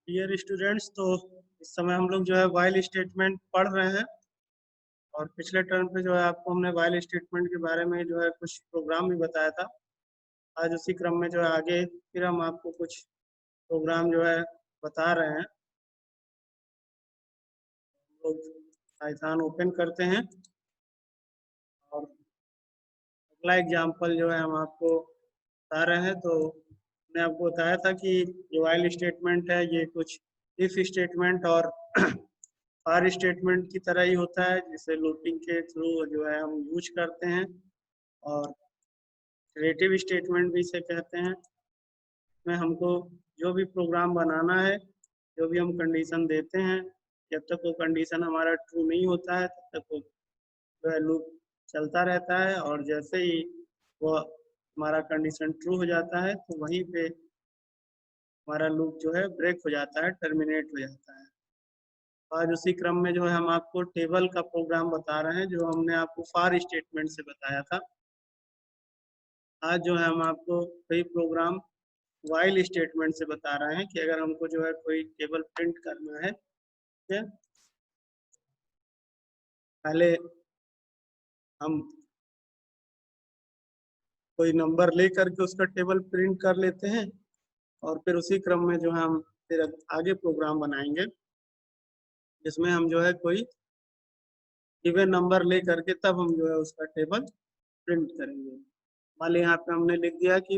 Dear students, तो इस समय हम लोग जो है व्हाइल स्टेटमेंट पढ़ रहे हैं। और पिछले टर्म पे जो है आपको हमने व्हाइल स्टेटमेंट के बारे में जो है कुछ प्रोग्राम भी बताया था। आज उसी क्रम में जो है आगे फिर हम आपको कुछ प्रोग्राम जो है बता रहे हैं। लोग पाइथन ओपन करते हैं और अगला एग्जाम्पल जो है हम आपको बता रहे हैं। तो मैंने आपको बताया था कि जो व्हाइल स्टेटमेंट है ये कुछ इफ स्टेटमेंट और फॉर स्टेटमेंट की तरह ही होता है, जिसे लूपिंग के थ्रू जो है हम यूज करते हैं। और रिलेटिव स्टेटमेंट भी इसे कहते हैं। इसमें हमको जो भी प्रोग्राम बनाना है, जो भी हम कंडीशन देते हैं, जब तक वो कंडीशन हमारा ट्रू नहीं होता है तब तक वो जो है लूप चलता रहता है। और जैसे ही वो हमारा कंडीशन ट्रू हो जाता है तो वहीं पे हमारा लूप जो है ब्रेक हो जाता है, टर्मिनेट हो जाता है। आज उसी क्रम में जो है हम आपको टेबल का प्रोग्राम बता रहे हैं, जो हमने आपको फॉर स्टेटमेंट से बताया था। आज जो है हम आपको कई प्रोग्राम व्हाइल स्टेटमेंट से बता रहे हैं कि अगर हमको जो है कोई टेबल प्रिंट करना है, ठीक है, पहले हम कोई नंबर ले करके उसका टेबल प्रिंट कर लेते हैं और फिर उसी क्रम में जो है हम फिर आगे प्रोग्राम बनाएंगे जिसमें हम जो है कोई गिवन नंबर ले करके तब हम जो है उसका टेबल प्रिंट करेंगे। मान लीजिए यहाँ पे हमने लिख दिया कि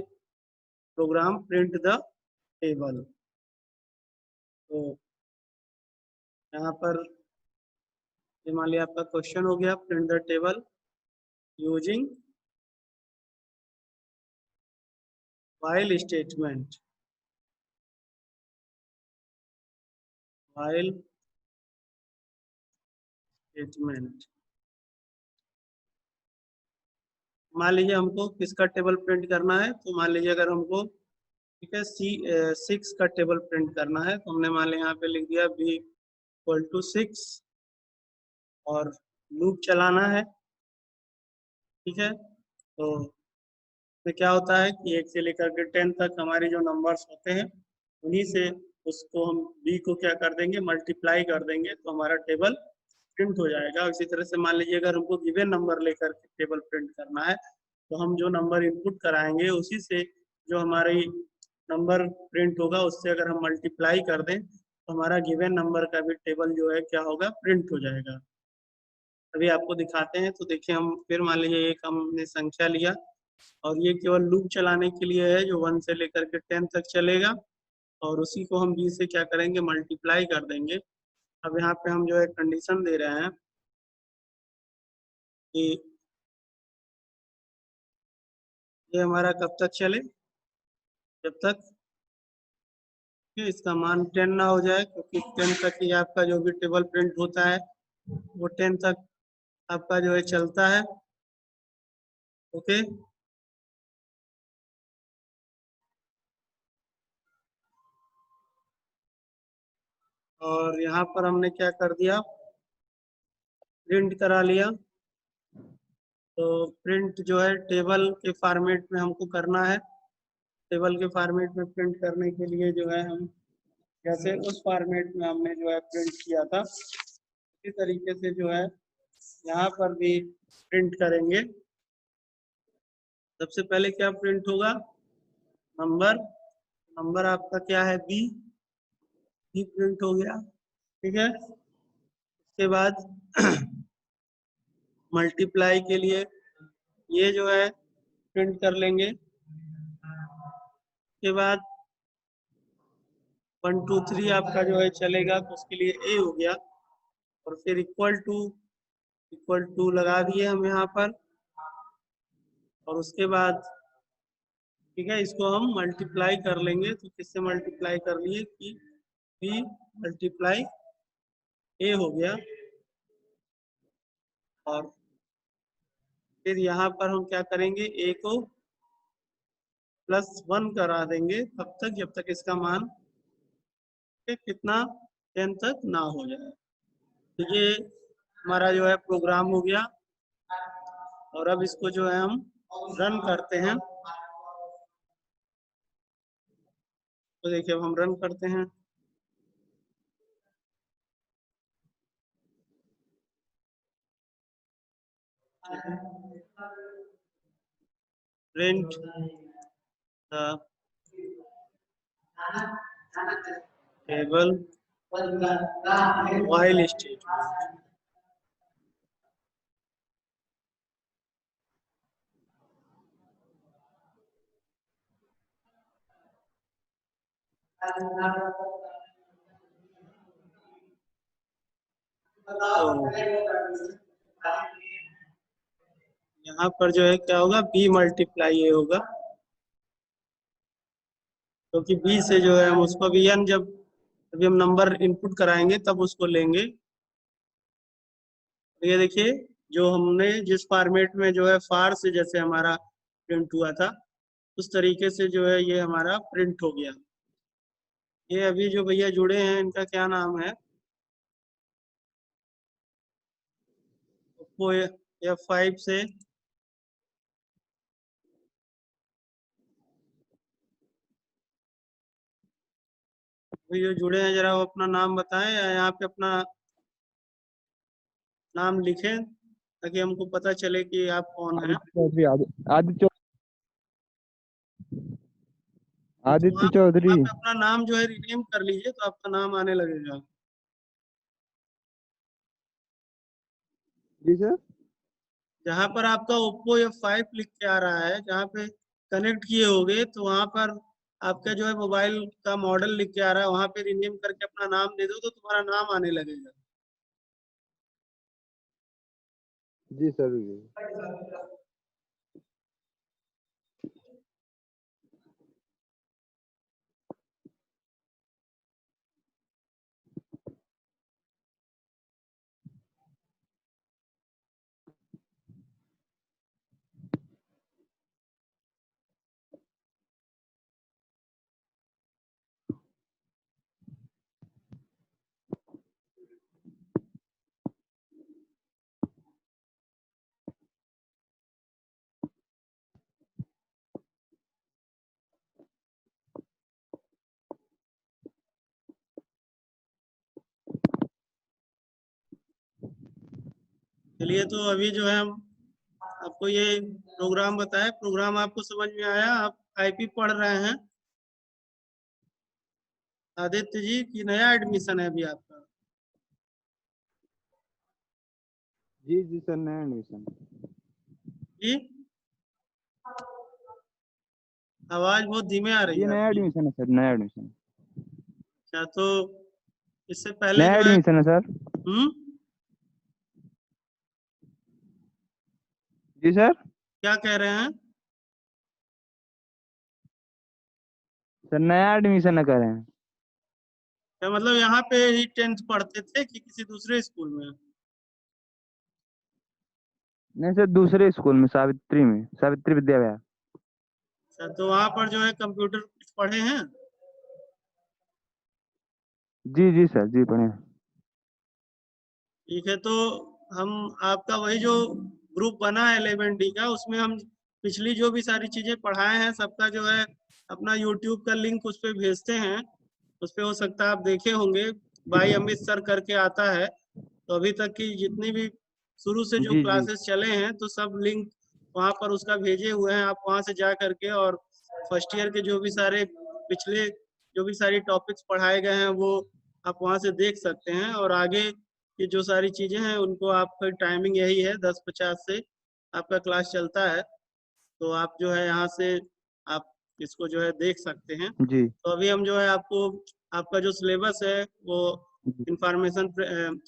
प्रोग्राम प्रिंट द टेबल। तो यहाँ पर ये मान लिया आपका क्वेश्चन हो गया, print the table using while statement. While statement, मान लीजिए हमको किसका टेबल प्रिंट करना है। तो मान लीजिए अगर हमको, ठीक है, C6 का टेबल प्रिंट करना है तो हमने मान लिया यहाँ पे लिख दिया B=6 और लूप चलाना है। ठीक है, तो इसमें क्या होता है कि 1 से लेकर के 10 तक हमारे जो नंबर्स होते हैं उन्हीं से उसको हम B को क्या कर देंगे, मल्टीप्लाई कर देंगे, तो हमारा टेबल प्रिंट हो जाएगा। इसी तरह से मान लीजिए अगर हमको गिवन नंबर लेकर के टेबल प्रिंट करना है तो हम जो नंबर इनपुट कराएंगे उसी से जो हमारी नंबर प्रिंट होगा उससे अगर हम मल्टीप्लाई कर दें तो हमारा गिवन नंबर का भी टेबल जो है क्या होगा, प्रिंट हो जाएगा। अभी आपको दिखाते हैं। तो देखिए, हम फिर मान लीजिए एक हमने संख्या लिया और ये केवल लूप चलाने के लिए है जो 1 से लेकर के 10 तक चलेगा, और उसी को हम B से क्या करेंगे, मल्टीप्लाई कर देंगे। अब यहाँ पे हम जो है कंडीशन दे रहे हैं कि ये हमारा कब तक चले, जब तक इसका मान 10 ना हो जाए, क्योंकि 10 तक ही आपका जो भी टेबल प्रिंट होता है वो 10 तक आपका जो है चलता है। ओके, और यहाँ पर हमने क्या कर दिया, प्रिंट करा लिया। तो प्रिंट जो है टेबल के फॉर्मेट में हमको करना है। टेबल के फॉर्मेट में प्रिंट करने के लिए जो है हम जैसे उस फॉर्मेट में हमने जो है प्रिंट किया था उसी तरीके से जो है यहाँ पर भी प्रिंट करेंगे। सबसे पहले क्या प्रिंट होगा, नंबर। नंबर आपका क्या है, बी प्रिंट हो गया। ठीक है, उसके बाद मल्टीप्लाई के लिए ये जो है प्रिंट कर लेंगे। उसके बाद 1 2 3 आपका जो है चलेगा, तो उसके लिए ए हो गया। और फिर इक्वल टू लगा दिए हम यहाँ पर। और उसके बाद ठीक है, इसको हम मल्टीप्लाई कर लेंगे। तो किससे मल्टीप्लाई कर लिए कि बी मल्टीप्लाई ए हो गया। और फिर यहाँ पर हम क्या करेंगे, ए को +1 करा देंगे तब तक जब तक इसका मान कितना 10 तक ना हो जाए। तो ये हमारा जो है प्रोग्राम हो गया। और अब इसको जो है हम रन करते हैं। तो देखिए, अब हम रन करते हैं। Print the table while statement। यहाँ पर जो है क्या होगा, b मल्टीप्लाई ए होगा, क्योंकि b से जो है हम उसको अभी अभी हम नंबर इनपुट कराएंगे तब उसको लेंगे। तो ये देखिए, जो हमने जिस फॉर्मेट में जो है फार से जैसे हमारा प्रिंट हुआ था, उस तरीके से जो है ये हमारा प्रिंट हो गया। ये अभी जो भैया जुड़े हैं इनका क्या नाम है, ओप्पो F5 से। अभी जो जुड़े हैं जरा वो अपना नाम बताएं, या यहाँ पे अपना नाम लिखें ताकि हमको पता चले कि आप कौन हैं। आदित्य चौधरी। आदित्य तो आदित्य आप चौधरी। वहाँ पे अपना नाम जो है रिनेम कर लीजिए तो आपका नाम आने लगेगा। जी सर। जहाँ पर आपका ओप्पो F5 लिख के आ रहा है, जहाँ पे कनेक्ट किए होगे, तो वहाँ पर आपका जो है मोबाइल का मॉडल लिख के आ रहा है, वहाँ पे रिनेम करके अपना नाम दे दो तो तुम्हारा नाम आने लगेगा। जी सर। चलिए, तो अभी जो है हम आपको ये प्रोग्राम बताए, प्रोग्राम आपको समझ में आया? आप आईपी पढ़ रहे हैं आदित्य जी, की नया एडमिशन है अभी आपका? जी जी सर, नया एडमिशन। जी, आवाज बहुत धीमे आ रही जी है नया आपकी। एडमिशन है सर, नया एडमिशन। क्या तो इससे पहले नया जो है, एडमिशन है सर। हम्म, जी सर। क्या कह रहे हैं? सर नया एडमिशन है कह रहे हैं। क्या मतलब यहाँ पे ही 10th पढ़ते थे कि किसी दूसरे स्कूल में? नहीं सर, दूसरे स्कूल में, सावित्री विद्यालय। अच्छा, तो वहाँ पर जो है कंप्यूटर कुछ पढ़े हैं? जी जी सर, जी पढ़े हैं। ठीक है, तो हम आपका वही जो ग्रुप बना है 11D का, उसमें हम पिछली जो भी सारी चीजें पढ़ाए हैं सबका जो है अपना यूट्यूब का लिंक उस पर भेजते हैं। उस पे हो सकता है आप देखे होंगे, भाई अमित सर करके आता है। तो अभी तक की जितनी भी शुरू से जो जी जी। क्लासेस चले हैं तो सब लिंक वहाँ पर उसका भेजे हुए हैं। आप वहाँ से जा करके और फर्स्ट ईयर के जो भी सारे पिछले जो भी सारी टॉपिक्स पढ़ाए गए हैं वो आप वहाँ से देख सकते हैं। और आगे की जो सारी चीजें हैं उनको, आपका टाइमिंग यही है 10:50 से आपका क्लास चलता है। तो आप जो है यहाँ से आप इसको जो है देख सकते हैं। जी तो अभी हम जो है आपको आपका जो सिलेबस है वो जी।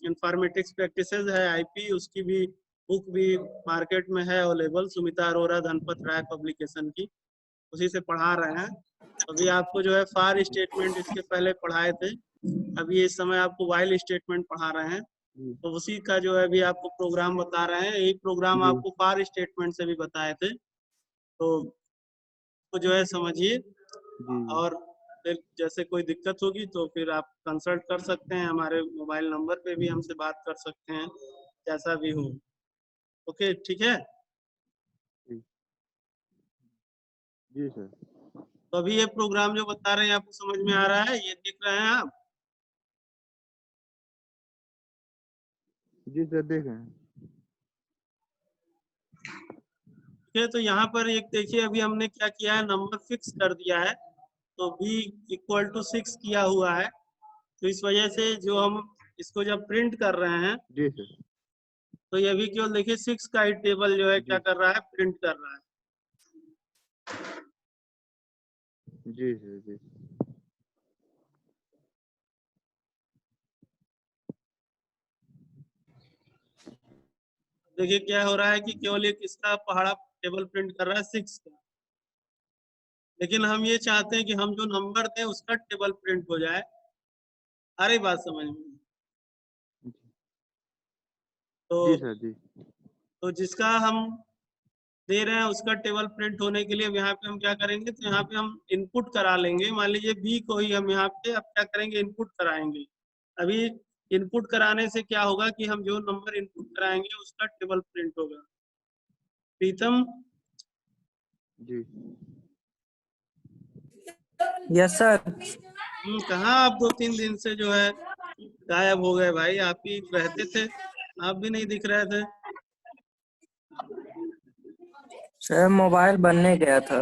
इंफॉर्मेटिक्स प्रैक्टिसेस है आईपी, उसकी भी बुक भी मार्केट में है अवेलेबल, सुमिता अरोरा धनपत राय पब्लिकेशन की, उसी से पढ़ा रहे हैं। अभी आपको जो है फार स्टेटमेंट इसके पहले पढ़ाए थे, अभी इस समय आपको वाइल स्टेटमेंट पढ़ा रहे हैं। जी तो उसी का जो है अभी आपको प्रोग्राम बता रहे हैं, यही प्रोग्राम जी आपको फार स्टेटमेंट से भी बताए थे। तो तो जो है समझिए, जी। और फिर जैसे कोई दिक्कत होगी तो फिर आप कंसल्ट कर सकते हैं, हमारे मोबाइल नंबर पे भी हमसे बात कर सकते हैं, जैसा भी हो। ओके, ठीक है। जी जी सर। तो अभी ये प्रोग्राम जो बता रहे हैं आपको समझ में आ रहा है, ये देख रहे हैं आप? जी सर, देखें। ठीक है, तो यहाँ पर एक देखिए अभी हमने क्या किया है, नंबर फिक्स कर दिया है, तो b इक्वल टू 6 किया हुआ है। तो इस वजह से जो हम इसको जब प्रिंट कर रहे हैं जी सर। तो ये भी केवल देखिए 6 का ही टेबल जो है क्या जी कर रहा है, प्रिंट कर रहा है। जी सर। जी देखिए क्या हो रहा है कि केवल एक इसका पहाड़ा टेबल प्रिंट कर रहा है 6 का, लेकिन हम ये चाहते हैं कि हम जो नंबर दें उसका टेबल प्रिंट हो जाए। आ रही बात समझ में? जी तो सर। जी जिसका हम दे रहे हैं उसका टेबल प्रिंट होने के लिए अब यहाँ पे हम क्या करेंगे, तो यहाँ पे हम इनपुट करा लेंगे। मान लीजिए बी को ही हम यहाँ पे अब क्या करेंगे, इनपुट कराएंगे। अभी इनपुट कराने से क्या होगा कि हम जो नंबर इनपुट कराएंगे उसका टेबल प्रिंट होगा। प्रीतम, जी। Yes sir. कहाँ आप 2-3 दिन से जो है गायब हो गए भाई? आप ही रहते थे, आप भी नहीं दिख रहे थे। सर मोबाइल बनने गया था।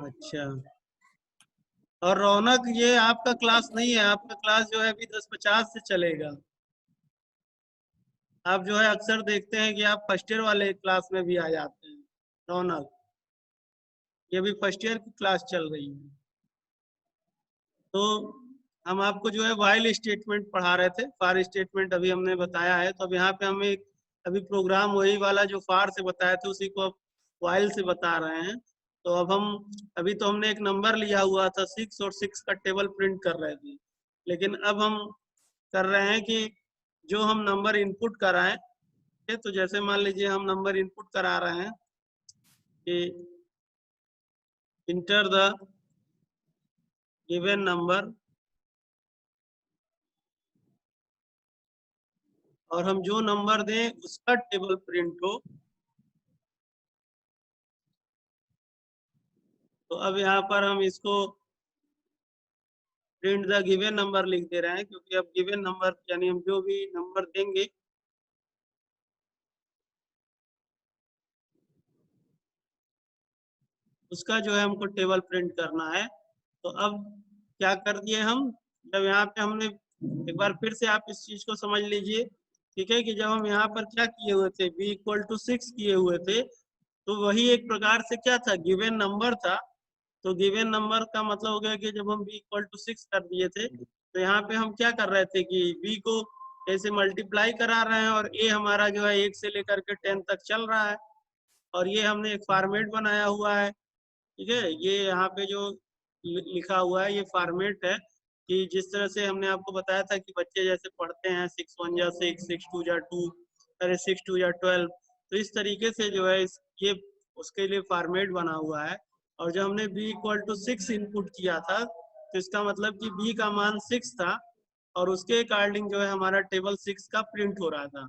अच्छा, और रौनक, ये आपका क्लास नहीं है, आपका क्लास जो है अभी 10:50 से चलेगा। आप जो है अक्सर देखते हैं कि आप फर्स्ट ईयर वाले क्लास में भी आ जाते हैं। रौनक, ये भी फर्स्ट ईयर की क्लास चल रही है। तो हम आपको जो है व्हाइल स्टेटमेंट पढ़ा रहे थे, फॉर स्टेटमेंट अभी हमने बताया है। तो अब यहाँ पे हमें अभी प्रोग्राम वही वाला जो फॉर से बताया था उसी को अब व्हाइल से बता रहे हैं। तो अब हम अभी तो हमने एक नंबर लिया हुआ था 6 और 6 का टेबल प्रिंट कर रहे थे, लेकिन अब हम कर रहे हैं कि जो हम नंबर इनपुट कराएं, ठीक है, तो जैसे मान लीजिए हम नंबर इनपुट करा रहे हैं कि इंटर द गिवन नंबर, और हम जो नंबर दें उसका टेबल प्रिंट हो। तो अब यहाँ पर हम इसको प्रिंट द गिवन नंबर लिख दे रहे हैं, क्योंकि अब गिवन नंबर यानी हम जो भी नंबर देंगे उसका जो है हमको टेबल प्रिंट करना है। तो अब क्या कर दिए हम, जब यहाँ पे हमने एक बार फिर से आप इस चीज को समझ लीजिए, ठीक है, कि जब हम यहाँ पर क्या किए हुए थे, b इक्वल टू 6 किए हुए थे, तो वही एक प्रकार से क्या था, गिवन नंबर था। तो गिवन नंबर का मतलब हो गया कि जब हम b इक्वल टू 6 कर दिए थे, तो यहाँ पे हम क्या कर रहे थे कि b को ऐसे मल्टीप्लाई करा रहे हैं, और a हमारा जो है 1 से लेकर के 10 तक चल रहा है, और ये हमने एक फॉर्मेट बनाया हुआ है। ठीक है, ये यहाँ पे जो लिखा हुआ है ये फॉर्मेट है, कि जिस तरह से हमने आपको बताया था कि बच्चे जैसे पढ़ते हैं 6 1 जा 6, 6 2 जा 2, अरे 6 2 जा 12, तो इस तरीके से जो है ये उसके लिए फॉर्मेट बना हुआ है। और जब हमने b इक्वल टू 6 इनपुट किया था, तो इसका मतलब कि b का मान 6 था, और उसके अकॉर्डिंग जो है हमारा टेबल 6 का प्रिंट हो रहा था।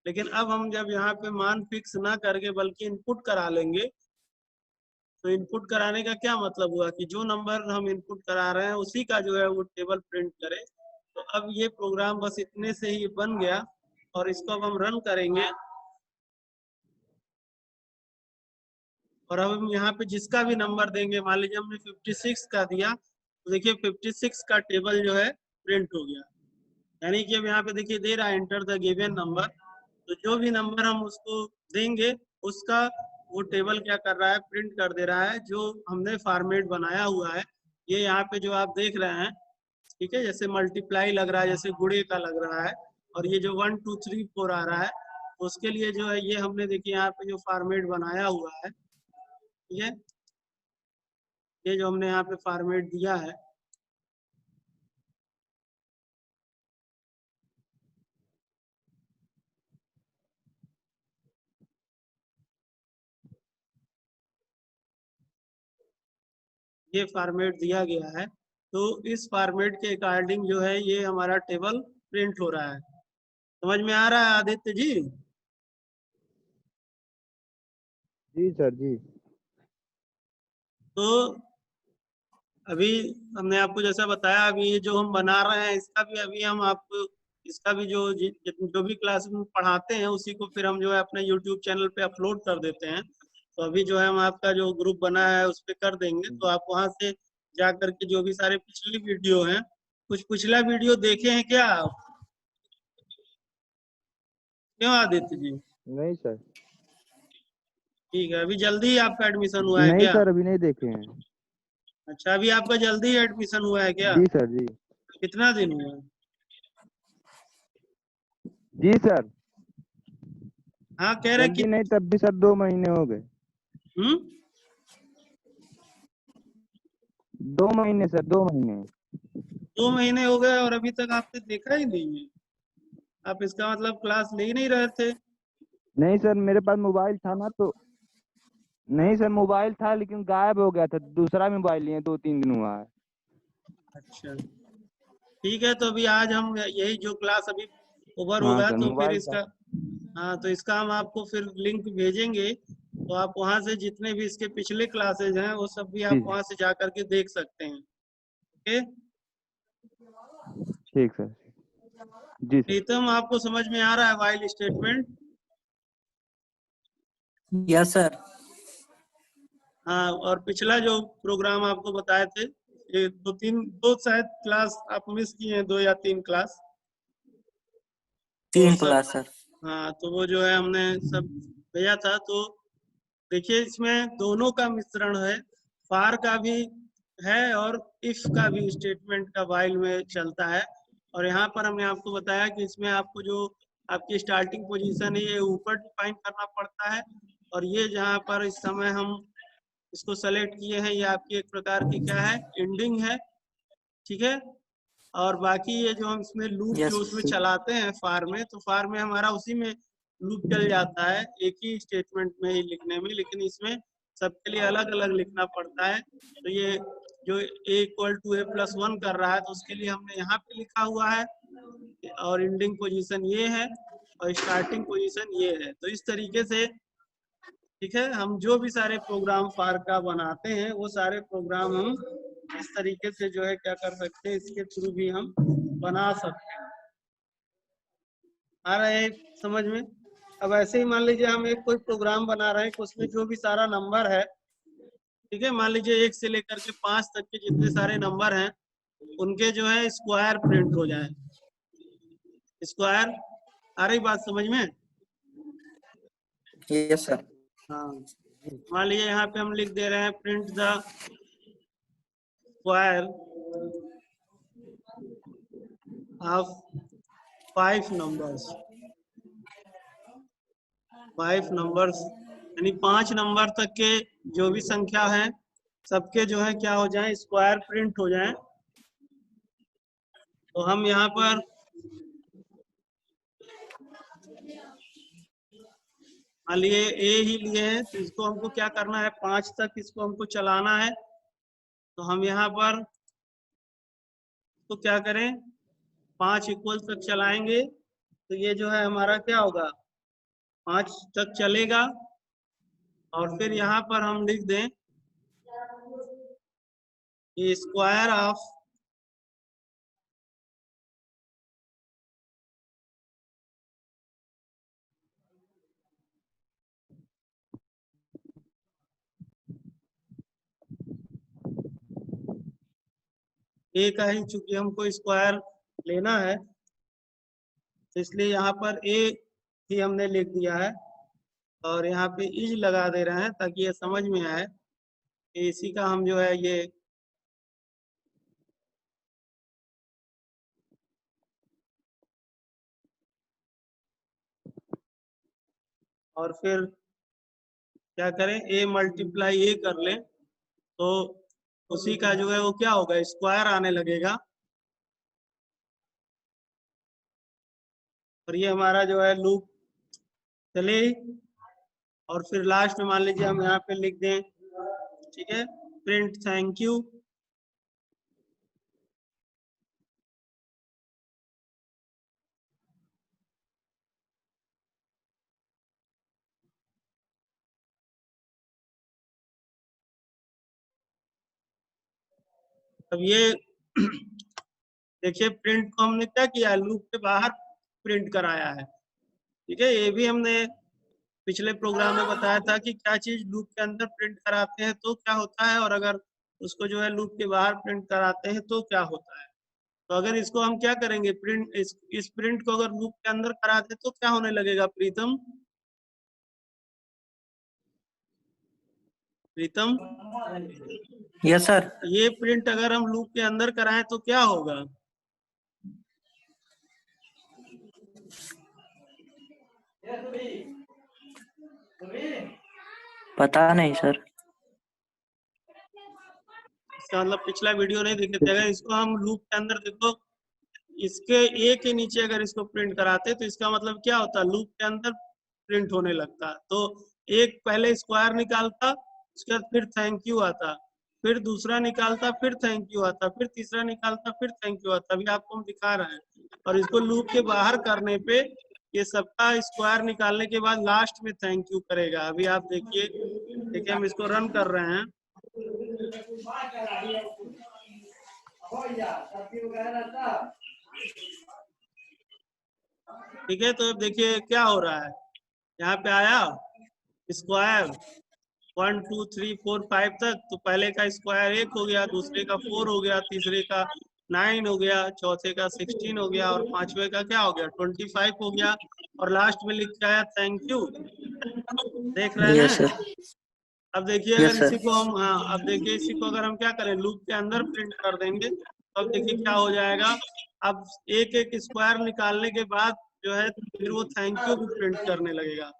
लेकिन अब हम जब यहाँ पे मान फिक्स ना करके बल्कि इनपुट करा लेंगे, तो इनपुट कराने का क्या मतलब हुआ कि जो नंबर हम इनपुट करा रहे हैं उसी का जो है वो टेबल प्रिंट करे। तो अब ये प्रोग्राम बस इतने से ही बन गया, और इसको अब हम रन करेंगे, और अब हम यहाँ पे जिसका भी नंबर देंगे, मान लीजिए हमने 56 का दिया, तो देखिए 56 का टेबल जो है प्रिंट हो गया। यानी कि अब यहाँ पे देखिए दे रहा है एंटर द गिवन नंबर, तो जो भी नंबर हम उसको देंगे उसका वो टेबल क्या कर रहा है, प्रिंट कर दे रहा है, जो हमने फॉर्मेट बनाया हुआ है। ये यहाँ पे जो आप देख रहे हैं, ठीक है, जैसे मल्टीप्लाई लग रहा है, जैसे गुणे का लग रहा है, और ये जो 1 2 3 4 आ रहा है, उसके लिए जो है ये हमने देखिए यहाँ पे जो फॉर्मेट बनाया हुआ है, ठीक है, ये जो हमने यहाँ पे फॉर्मेट दिया है, ये फॉर्मेट दिया गया है। तो इस फॉर्मेट के अकॉर्डिंग जो है ये हमारा टेबल प्रिंट हो रहा है। समझ में आ रहा है आदित्य जी? जी सर। जी तो अभी हमने आपको जैसा बताया, अभी ये जो हम बना रहे हैं इसका भी अभी हम आपको इसका भी जो भी क्लास में पढ़ाते हैं उसी को फिर हम जो है अपने YouTube चैनल पे अपलोड कर देते हैं। तो अभी जो है हम आपका जो ग्रुप बना है उस पर कर देंगे, तो आप वहां से जा करके जो भी सारे पिछली वीडियो हैं, कुछ पिछला वीडियो देखे हैं क्या आप? क्यों आदित्य जी? नहीं सर। ठीक है, अभी जल्दी ही आपका एडमिशन हुआ है नहीं क्या? सर, अभी नहीं देखे हैं। अच्छा, अभी आपका जल्दी ही एडमिशन हुआ है क्या? जी सर। जी कितना दिन हुआ? जी सर। हाँ, कह रहे कि जल्दी नहीं, तब भी सर 2 महीने हो गए। हम्म 2 महीने सर, 2 महीने। 2 महीने हो गए और अभी तक आपने देखा ही नहीं है। आप इसका मतलब क्लास ले ही नहीं रहे थे। नहीं सर, मेरे पास मोबाइल था ना, तो नहीं सर, मोबाइल था लेकिन गायब हो गया था। दूसरा मोबाइल लिए 2-3 दिन हुआ है। अच्छा, ठीक है, तो अभी आज हम यही जो क्लास अभी ओवर हाँ होगा सर, तो फिर मोबाइल था। इसका, हाँ, तो इसका हम आपको फिर लिंक भेजेंगे, तो आप वहां से जितने भी इसके पिछले क्लासेज हैं वो सब भी जी आप जी, वहां से जा करके देख सकते हैं। ओके, ठीक सर। जी सर। प्रीतम, आपको समझ में आ रहा है वाइल स्टेटमेंट? Yes sir. हाँ, और पिछला जो प्रोग्राम आपको बताए थे, ये दो शायद क्लास आप मिस किए हैं, 2 या 3 क्लास, तो 3 क्लास सब, सर। हाँ, तो वो जो है हमने सब भेजा था। तो देखिए, इसमें दोनों का मिश्रण है, फार का भी है और इफ का भी स्टेटमेंट का वाइल में चलता है। और यहाँ पर हमने आपको बताया कि इसमें आपको जो आपकी स्टार्टिंग पोजीशन है ये ऊपर डिफाइन करना पड़ता है, और ये जहाँ पर इस समय हम इसको सेलेक्ट किए हैं, ये आपकी एक प्रकार की क्या है, एंडिंग है। ठीक है, और बाकी ये जो हम इसमें लूप जो यस उसमें चलाते हैं फार में, तो फार में हमारा उसी में लूप चल जाता है एक ही स्टेटमेंट में ही लिखने में, लेकिन इसमें सबके लिए अलग अलग लिखना पड़ता है। तो ये जो a=a+1 कर रहा है, तो उसके लिए हमने यहाँ पे लिखा हुआ है, और एंडिंग पोजीशन ये है और स्टार्टिंग पोजीशन ये है। तो इस तरीके से, ठीक है, हम जो भी सारे प्रोग्राम फार का बनाते हैं वो सारे प्रोग्राम हम इस तरीके से जो है क्या कर सकते हैं, इसके थ्रू भी हम बना सकते हैं। आ रहा है समझ में? अब ऐसे ही मान लीजिए हम एक कोई प्रोग्राम बना रहे हैं, उसमें जो भी सारा नंबर है, ठीक है, मान लीजिए 1 से लेकर के 5 तक के जितने सारे नंबर हैं उनके जो है स्क्वायर प्रिंट हो जाए। स्क्वायर, आ रही बात समझ में? Yes sir. हाँ, मान लीजिए यहाँ पे हम लिख दे रहे हैं print the square of 5 numbers. 5 numbers यानी 5 नंबर तक के जो भी संख्या है सबके जो है क्या हो जाए, स्क्वायर प्रिंट हो जाए। तो हम यहाँ पर मान लिए ए ही लिए हैं, तो इसको हमको क्या करना है, 5 तक इसको हमको चलाना है। तो हम यहाँ पर तो क्या करें, 5 इक्वल तक चलाएंगे, तो ये जो है हमारा क्या होगा, 5 तक चलेगा। और फिर यहाँ पर हम लिख दें कि स्क्वायर ऑफ ए का ही चूंकि हमको स्क्वायर लेना है, तो इसलिए यहाँ पर ए ही हमने लिख दिया है, और यहाँ पे इज लगा दे रहे हैं ताकि ये समझ में आए कि इसी का हम जो है ये, और फिर क्या करें, ए मल्टीप्लाई ए कर लें, तो उसी का जो है वो क्या होगा, स्क्वायर आने लगेगा। और ये हमारा जो है लूप चले। और फिर लास्ट में मान लीजिए हम यहाँ पे लिख दें, ठीक है, प्रिंट थैंक यू। अब ये देखिए, प्रिंट को हमने क्या किया, लूप के बाहर प्रिंट कराया है। ठीक है, ये भी हमने पिछले प्रोग्राम में बताया था कि क्या चीज लूप के अंदर प्रिंट कराते हैं तो क्या होता है, और अगर उसको जो है लूप के बाहर प्रिंट कराते हैं तो क्या होता है। तो अगर इसको हम क्या करेंगे, प्रिंट इस प्रिंट को अगर लूप के अंदर कराते तो क्या होने लगेगा प्रीतम? प्रीतम, यस सर। ये प्रिंट अगर हम लूप के अंदर कराएं तो क्या होगा? पता नहीं सर। इसका मतलब पिछला वीडियो नहीं देखे थे। अगर इसको हम लूप के अंदर देखो, इसके ए के नीचे अगर इसको प्रिंट कराते तो इसका मतलब क्या होता, लूप के अंदर प्रिंट होने लगता। तो एक पहले स्क्वायर निकालता, उसके बाद फिर थैंक यू आता, फिर दूसरा निकालता, फिर थैंक यू आता, फिर तीसरा निकालता, फिर थैंक यू आता। अभी आपको हम दिखा रहे हैं। और इसको लूप के बाहर करने पे ये सबका स्क्वायर निकालने के बाद लास्ट में थैंक यू करेगा। अभी आप देखिए, देखिए हम इसको रन कर रहे हैं। ठीक है, तो अब देखिए क्या हो रहा है। यहाँ पे आया स्क्वायर 1 2 3 4 5 तक, तो पहले का स्क्वायर 1 हो गया, दूसरे का 4 हो गया, तीसरे का 9 हो गया, चौथे का 16 हो गया, और पांचवे का क्या हो गया 25 हो गया, और लास्ट में लिख के आया थैंक यू। देख रहे यस हैं? सर। अब देखिए अगर यस इसी सर। को हम, हाँ अब देखिए इसी को अगर हम क्या करें, लूप के अंदर प्रिंट कर देंगे तो अब देखिए क्या हो जाएगा। अब एक एक स्क्वायर निकालने के बाद जो है फिर वो थैंक यू भी प्रिंट करने लगेगा।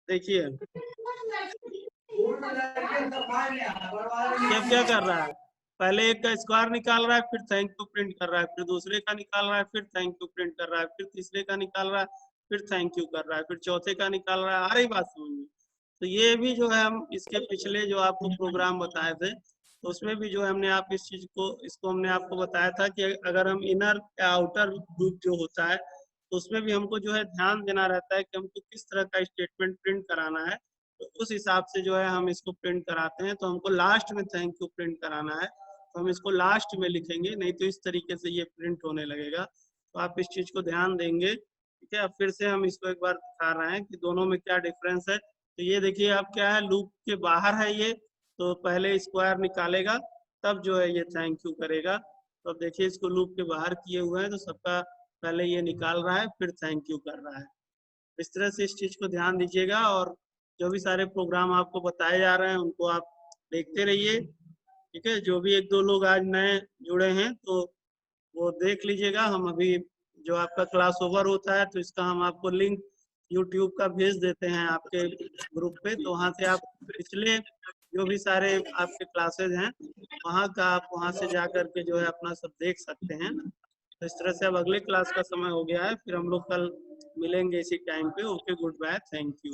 देखिए ये अब क्या कर रहा है, पहले एक का स्क्वायर निकाल रहा है, फिर थैंक यू प्रिंट कर रहा है, फिर दूसरे का निकाल रहा है, फिर थैंक यू प्रिंट कर रहा है, फिर तीसरे का निकाल रहा है, फिर थैंक यू कर रहा है, फिर चौथे का निकाल रहा है। आ रही बात समझ में? तो ये भी जो है हम इसके पिछले जो आपको प्रोग्राम बताए थे, तो उसमें भी जो है हमने आप इस चीज को, इसको हमने आपको बताया था कि अगर हम इनर या आउटर लूप जो होता है तो उसमें भी हमको जो है ध्यान देना रहता है कि हमको किस तरह का स्टेटमेंट प्रिंट कराना है। तो उस हिसाब से जो है हम इसको प्रिंट कराते हैं। तो हमको लास्ट में थैंक यू प्रिंट कराना है तो हम इसको लास्ट में लिखेंगे, नहीं तो इस तरीके से ये प्रिंट होने लगेगा। तो आप इस चीज को ध्यान देंगे। ठीक है, अब फिर से हम इसको एक बार दिखा रहे हैं कि दोनों में क्या डिफरेंस है। तो ये देखिए अब क्या है, लूप के बाहर है ये, तो पहले स्क्वायर निकालेगा तब जो है ये थैंक यू करेगा। तो अब देखिए इसको लूप के बाहर किए हुए हैं तो सबका पहले ये निकाल रहा है फिर थैंक यू कर रहा है। इस तरह से इस चीज को ध्यान दीजिएगा, और जो भी सारे प्रोग्राम आपको बताए जा रहे हैं उनको आप देखते रहिए। ठीक है, जो भी एक दो लोग आज नए जुड़े हैं तो वो देख लीजिएगा। हम अभी जो आपका क्लास ओवर होता है तो इसका हम आपको लिंक यूट्यूब का भेज देते हैं आपके ग्रुप पे, तो वहाँ से आप पिछले जो भी सारे आपके क्लासेज हैं वहाँ का आप वहाँ से जा करके जो है अपना सब देख सकते हैं। तो इस तरह से अब अगले क्लास का समय हो गया है, फिर हम लोग कल मिलेंगे इसी टाइम पे। Okay, goodbye, thank you.